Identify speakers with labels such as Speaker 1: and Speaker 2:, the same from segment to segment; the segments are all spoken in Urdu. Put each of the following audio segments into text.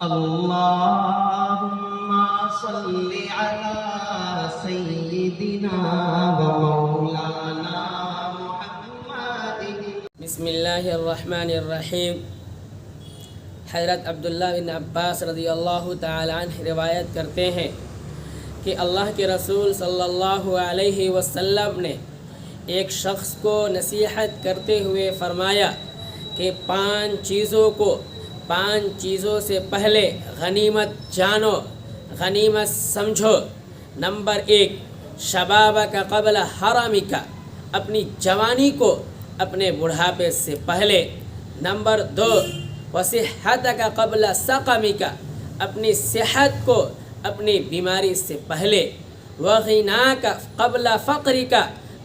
Speaker 1: اللهم صل على سيدنا ومولانا محمد.
Speaker 2: بسم اللہ الرحمن الرحیم. حضرت عبداللہ بن عباس رضی اللہ تعالی عنہ روایت کرتے ہیں کہ اللہ کے رسول صلی اللہ علیہ وسلم نے ایک شخص کو نصیحت کرتے ہوئے فرمایا کہ 5 چیزوں سے پہلے غنیمت جانو، غنیمت سمجھو. نمبر 1، شبابک قبل حرمک، اپنی جوانی کو اپنے بڑھاپے سے پہلے. نمبر 2، وصحتک قبل سقمک، اپنی صحت کو اپنی بیماری سے پہلے. وغناک قبل فقرک،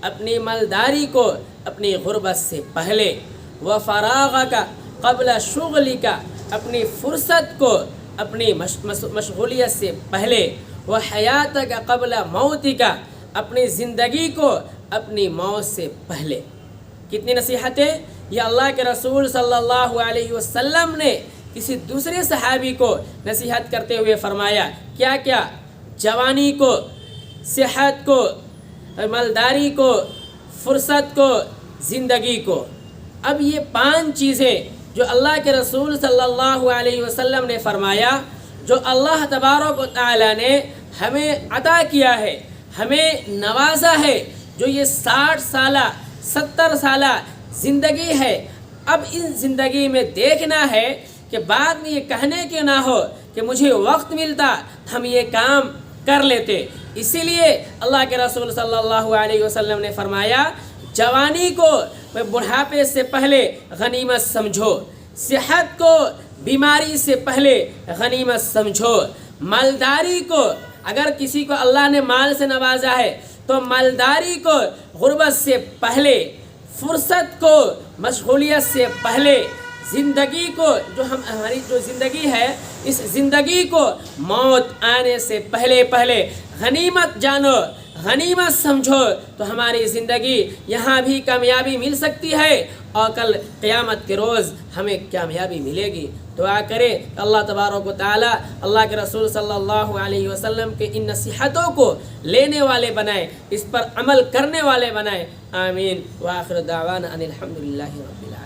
Speaker 2: اپنی مالداری کو اپنی غربت سے پہلے. وفراغک قبل شغلک، اپنی فرصت کو اپنی مشغولیت سے پہلے. وحیاتک قبل موتک، اپنی زندگی کو اپنی موت سے پہلے. کتنی نصیحتیں یہ اللہ کے رسول صلی اللہ علیہ وسلم نے کسی دوسرے صحابی کو نصیحت کرتے ہوئے فرمایا. کیا کیا؟ جوانی کو، صحت کو، مالداری کو، فرصت کو، زندگی کو. اب یہ 5 چیزیں جو اللہ کے رسول صلی اللہ علیہ وسلم نے فرمایا، جو اللہ تبارک و تعالی نے ہمیں عطا کیا ہے، ہمیں نوازا ہے، جو یہ 60 سالہ 70 سالہ زندگی ہے. اب ان زندگی میں دیکھنا ہے کہ بعد میں یہ کہنے کے نہ ہو کہ مجھے وقت ملتا ہم یہ کام کر لیتے. اسی لیے اللہ کے رسول صلی اللہ علیہ وسلم نے فرمایا جوانی کو بڑھاپے سے پہلے غنیمت سمجھو، صحت کو بیماری سے پہلے غنیمت سمجھو. مالداری کو، اگر کسی کو اللہ نے مال سے نوازا ہے تو مالداری کو غربت سے پہلے، فرصت کو مشغولیت سے پہلے، زندگی کو جو ہماری جو زندگی ہے اس زندگی کو موت آنے سے پہلے غنیمت جانو، غنیمت سمجھو تو ہماری زندگی یہاں بھی کامیابی مل سکتی ہے اور کل قیامت کے روز ہمیں کامیابی ملے گی. دعا کریں کہ اللہ تبارک و تعالی اللہ کے رسول صلی اللہ علیہ وسلم کے ان نصیحتوں کو لینے والے بنائے، اس پر عمل کرنے والے بنائے. آمین. وآخر دعوانا ان الحمدللہ رب العالمین.